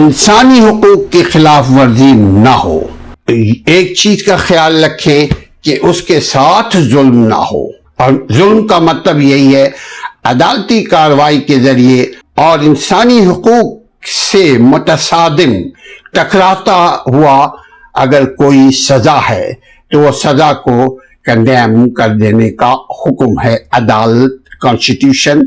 انسانی حقوق کی خلاف ورزی نہ ہو. ایک چیز کا خیال رکھیں کہ اس کے ساتھ ظلم نہ ہو، اور ظلم کا مطلب یہی ہے عدالتی کارروائی کے ذریعے اور انسانی حقوق سے متصادم ٹکراتا ہوا اگر کوئی سزا ہے تو وہ سزا کو کنڈیم کر دینے کا حکم ہے عدالت، کانسٹیٹیوشن،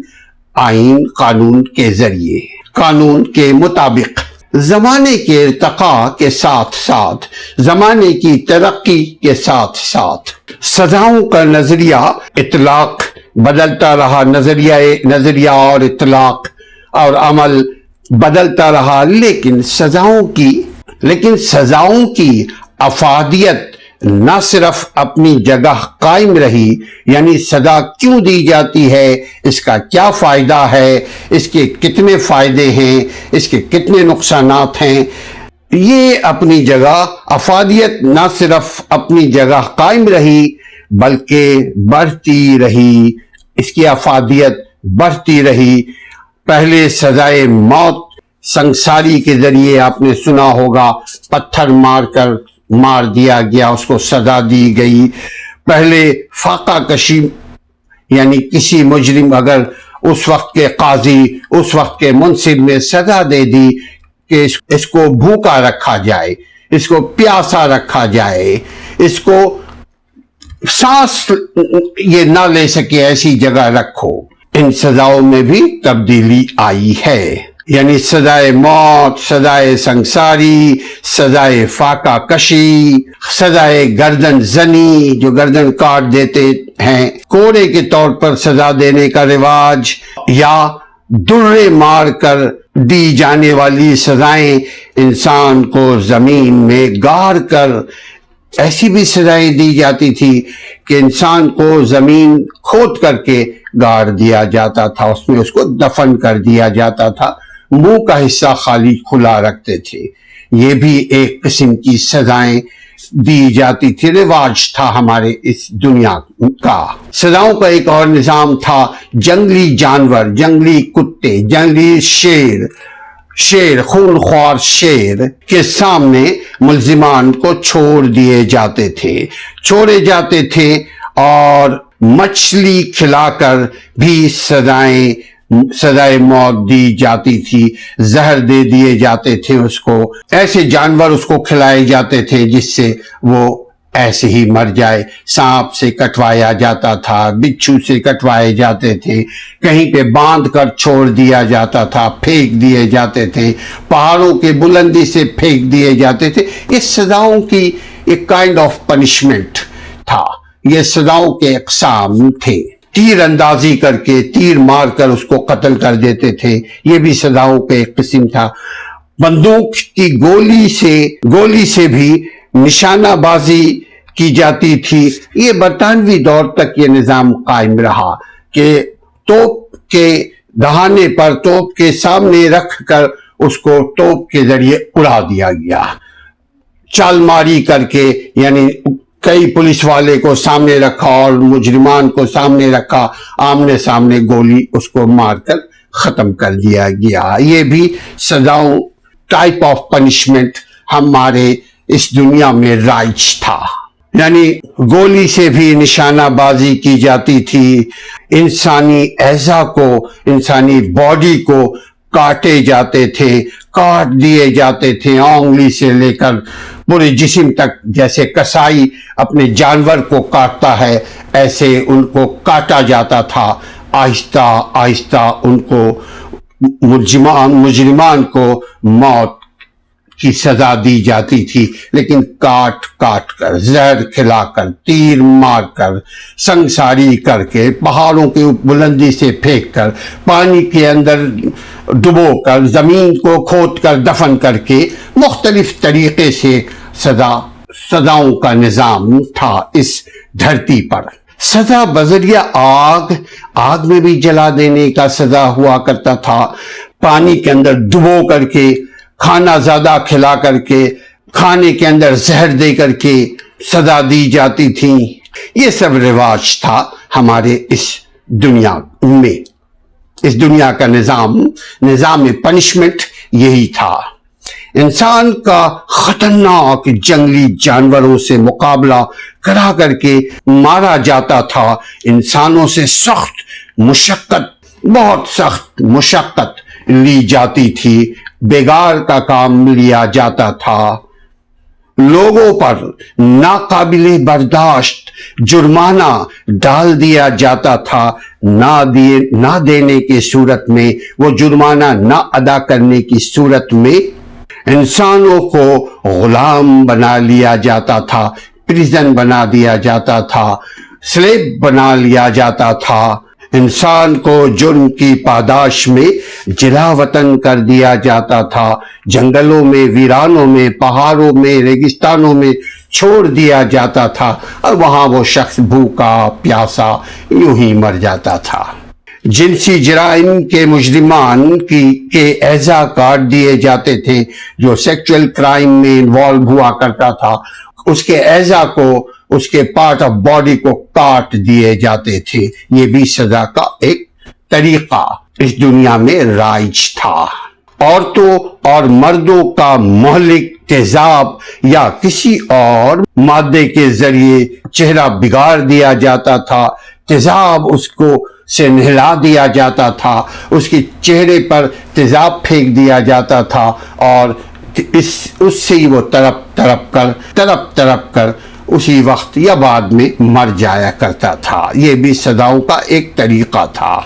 آئین، قانون کے ذریعے. قانون کے مطابق زمانے کے ارتقاء کے ساتھ ساتھ، زمانے کی ترقی کے ساتھ ساتھ سزاؤں کا نظریہ اطلاق بدلتا رہا، نظریہ اور اطلاق اور عمل بدلتا رہا، لیکن سزاؤں کی افادیت نہ صرف اپنی جگہ قائم رہی، یعنی سزا کیوں دی جاتی ہے، اس کا کیا فائدہ ہے، اس کے کتنے فائدے ہیں، اس کے کتنے نقصانات ہیں، یہ اپنی جگہ افادیت نہ صرف اپنی جگہ قائم رہی بلکہ بڑھتی رہی، اس کی افادیت بڑھتی رہی. پہلے سزائے موت سنساری کے ذریعے آپ نے سنا ہوگا، پتھر مار دیا گیا، اس کو سزا دی گئی. پہلے فاقہ کشی، یعنی کسی مجرم اگر اس وقت کے قاضی، اس وقت کے منصف نے سزا دے دی کہ اس کو بھوکا رکھا جائے، اس کو پیاسا رکھا جائے، اس کو سانس یہ نہ لے سکے ایسی جگہ رکھو. ان سزاؤں میں بھی تبدیلی آئی ہے، یعنی سزائے موت، سزائے سنساری، سزائے فاقہ کشی، سزائے گردن زنی جو گردن کاٹ دیتے ہیں، کوڑے کے طور پر سزا دینے کا رواج، یا درے مار کر دی جانے والی سزائیں، انسان کو زمین میں گاڑ کر ایسی بھی سزائیں دی جاتی تھی کہ انسان کو زمین کھود کر کے گاڑ دیا جاتا تھا، اس میں اس کو دفن کر دیا جاتا تھا، منہ کا حصہ خالی کھلا رکھتے تھے. یہ بھی ایک قسم کی سزائیں دی جاتی تھی، رواج تھا ہمارے اس دنیا کا. سزاؤں کا ایک اور نظام تھا، جنگلی جانور، جنگلی کتے، جنگلی شیر، خونخوار شیر کے سامنے ملزمان کو چھوڑے جاتے تھے اور مچھلی کھلا کر بھی سزائے موت دی جاتی تھی، زہر دے دیے جاتے تھے اس کو، ایسے جانور اس کو کھلائے جاتے تھے جس سے وہ ایسے ہی مر جائے. سانپ سے کٹوایا جاتا تھا، بچھو سے کٹوائے جاتے تھے، کہیں پہ باندھ کر چھوڑ دیا جاتا تھا، پھینک دیے جاتے تھے، پہاڑوں کے بلندی سے پھینک دیے جاتے تھے. یہ سزاؤں کی ایک کائنڈ آف پنشمنٹ تھا، یہ سزاؤں کے اقسام تھے. تیر اندازی کر کے، تیر مار کر اس کو قتل کر دیتے تھے، یہ بھی سزاؤں کا ایک قسم تھا. بندوق کی گولی سے بھی نشانہ بازی کی جاتی تھی. یہ برطانوی دور تک یہ نظام قائم رہا کہ توپ کے دہانے پر، توپ کے سامنے رکھ کر اس کو توپ کے ذریعے اڑا دیا گیا، چال ماری کر کے، یعنی کئی پولیس والے کو سامنے رکھا اور مجرمان کو سامنے رکھا، آمنے سامنے گولی اس کو مار کر ختم کر دیا گیا. یہ بھی سزاؤں، ٹائپ آف پنشمنٹ ہمارے اس دنیا میں رائج تھا. یعنی گولی سے بھی نشانہ بازی کی جاتی تھی، انسانی اعضاء کو، انسانی باڈی کو کاٹے جاتے تھے، کاٹ دیے جاتے تھے، انگلی سے لے کر پورے جسم تک. جیسے کسائی اپنے جانور کو کاٹتا ہے، ایسے ان کو کاٹا جاتا تھا. آہستہ آہستہ ان کو مجرمان کو موت کی سزا دی جاتی تھی، لیکن کاٹ کر، زہر کھلا کر، تیر مار کر، سنساری کر کے، پہاڑوں کی بلندی سے پھینک کر، پانی کے اندر ڈبو کر، زمین کو کھود کر، دفن کر کے، مختلف طریقے سے سزاؤں کا نظام تھا اس دھرتی پر. سزا بذریعہ آگ میں بھی جلا دینے کا سزا ہوا کرتا تھا، پانی کے اندر ڈبو کر کے، کھانا زیادہ کھلا کر کے، کھانے کے اندر زہر دے کر کے سزا دی جاتی تھی. یہ سب رواج تھا ہمارے اس دنیا میں. اس دنیا کا نظام پنشمنٹ یہی تھا. انسان کا خطرناک جنگلی جانوروں سے مقابلہ کرا کر کے مارا جاتا تھا. انسانوں سے بہت سخت مشقت لی جاتی تھی. بیگار کا کام لیا جاتا تھا. لوگوں پر ناقابل برداشت جرمانہ ڈال دیا جاتا تھا. نہ دینے کی صورت میں، وہ جرمانہ نہ ادا کرنے کی صورت میں انسانوں کو غلام بنا لیا جاتا تھا، پریزن بنا دیا جاتا تھا، سلیب بنا لیا جاتا تھا. انسان کو جرم کی پاداش میں جلا وطن کر دیا جاتا تھا. جنگلوں میں، ویرانوں میں، پہاڑوں میں، ریگستانوں میں چھوڑ دیا جاتا تھا اور وہاں وہ شخص بھوکا پیاسا یوں ہی مر جاتا تھا. جنسی جرائم کے مجرمان کے اعضاء کاٹ دیے جاتے تھے. جو سیکچول کرائم میں انوالو ہوا کرتا تھا اس کے اعضاء کو، اس کے پارٹ آف باڈی کو کاٹ دیے جاتے تھے. یہ بھی سزا کا ایک طریقہ اس دنیا میں رائج تھا. عورتوں اور مردوں کا مہلک، تیزاب یا کسی اور مادے کے ذریعے چہرہ بگاڑ دیا جاتا تھا. تیزاب اس کو سے نہلا دیا جاتا تھا، اس کے چہرے پر تیزاب پھینک دیا جاتا تھا اور اس سے ہی وہ تڑپ کر اسی وقت یا بعد میں مر جایا کرتا تھا. یہ بھی سزاؤں کا ایک طریقہ تھا.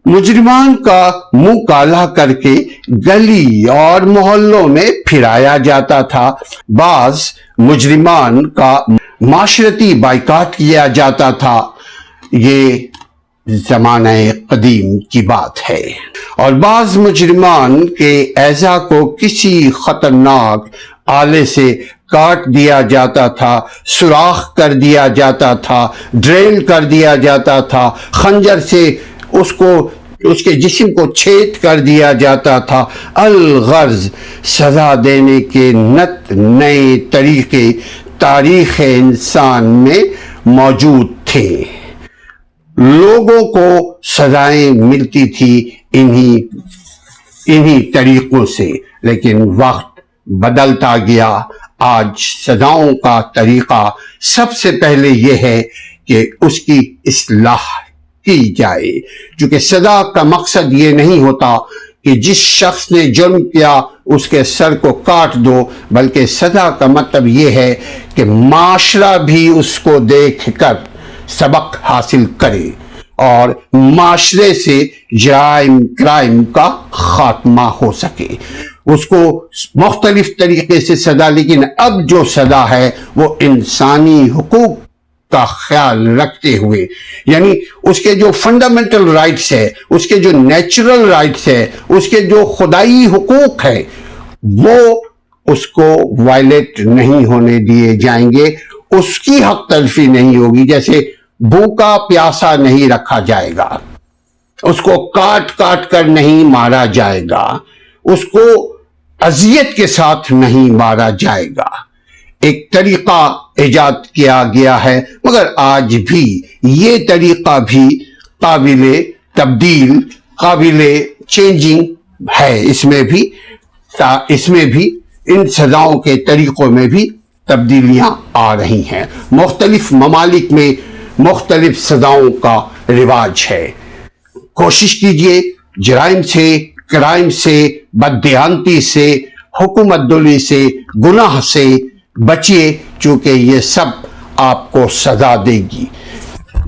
مجرمان کا منہ کالا کر کے گلی اور محلوں میں پھرایا جاتا تھا. بعض مجرمان کا معاشرتی بائیکاٹ کیا جاتا تھا. یہ زمانہ قدیم کی بات ہے. اور بعض مجرمان کے اعضاء کو کسی خطرناک آلے سے کاٹ دیا جاتا تھا، سوراخ کر دیا جاتا تھا، ڈریل کر دیا جاتا تھا، خنجر سے اس کے جسم کو چھید کر دیا جاتا تھا. الغرض سزا دینے کے نئے طریقے تاریخ انسان میں موجود تھے. لوگوں کو سزائیں ملتی تھی انہی طریقوں سے، لیکن وقت بدلتا گیا. آج سزاؤں کا طریقہ سب سے پہلے یہ ہے کہ اس کی اصلاح کی جائے. چونکہ سزا کا مقصد یہ نہیں ہوتا کہ جس شخص نے جرم کیا اس کے سر کو کاٹ دو، بلکہ سزا کا مطلب یہ ہے کہ معاشرہ بھی اس کو دیکھ کر سبق حاصل کرے اور معاشرے سے کرائم کا خاتمہ ہو سکے. اس کو مختلف طریقے سے سزا، لیکن اب جو سزا ہے وہ انسانی حقوق کا خیال رکھتے ہوئے، یعنی اس کے جو فنڈامنٹل رائٹس ہے، اس کے جو نیچرل رائٹس ہے، اس کے جو خدائی حقوق ہے، وہ اس کو وائلیٹ نہیں ہونے دیے جائیں گے. اس کی حق تلفی نہیں ہوگی. جیسے بھوکا پیاسا نہیں رکھا جائے گا، اس کو کاٹ کر نہیں مارا جائے گا، اس کو اذیت کے ساتھ نہیں مارا جائے گا. ایک طریقہ ایجاد کیا گیا ہے، مگر آج بھی یہ طریقہ بھی قابل تبدیل، قابل چینجنگ ہے. اس میں بھی ان سزاؤں کے طریقوں میں بھی تبدیلیاں آ رہی ہیں. مختلف ممالک میں مختلف سزاؤں کا رواج ہے. کوشش کیجئے جرائم سے، کرائم سے، بددیانتی سے، حکومت دلی سے، گناہ سے بچیے، چونکہ یہ سب آپ کو سزا دے گی.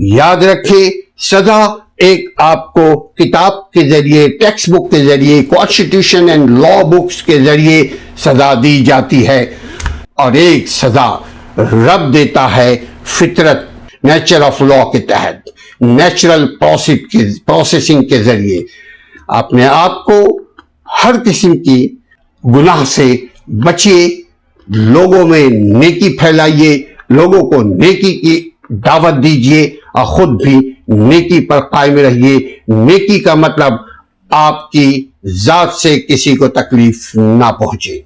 یاد رکھیں، سزا ایک آپ کو کتاب کے ذریعے، ٹیکسٹ بک کے ذریعے، کانسٹیٹیوشن اینڈ لا بکس کے ذریعے سزا دی جاتی ہے، اور ایک سزا رب دیتا ہے فطرت، نیچر آف لا کے تحت، نیچرل پروسیسنگ کے ذریعے. اپنے آپ کو ہر قسم کی گناہ سے بچیے، لوگوں میں نیکی پھیلائیے، لوگوں کو نیکی کی دعوت دیجیے اور خود بھی نیکی پر قائم رہیے. نیکی کا مطلب آپ کی ذات سے کسی کو تکلیف نہ پہنچے.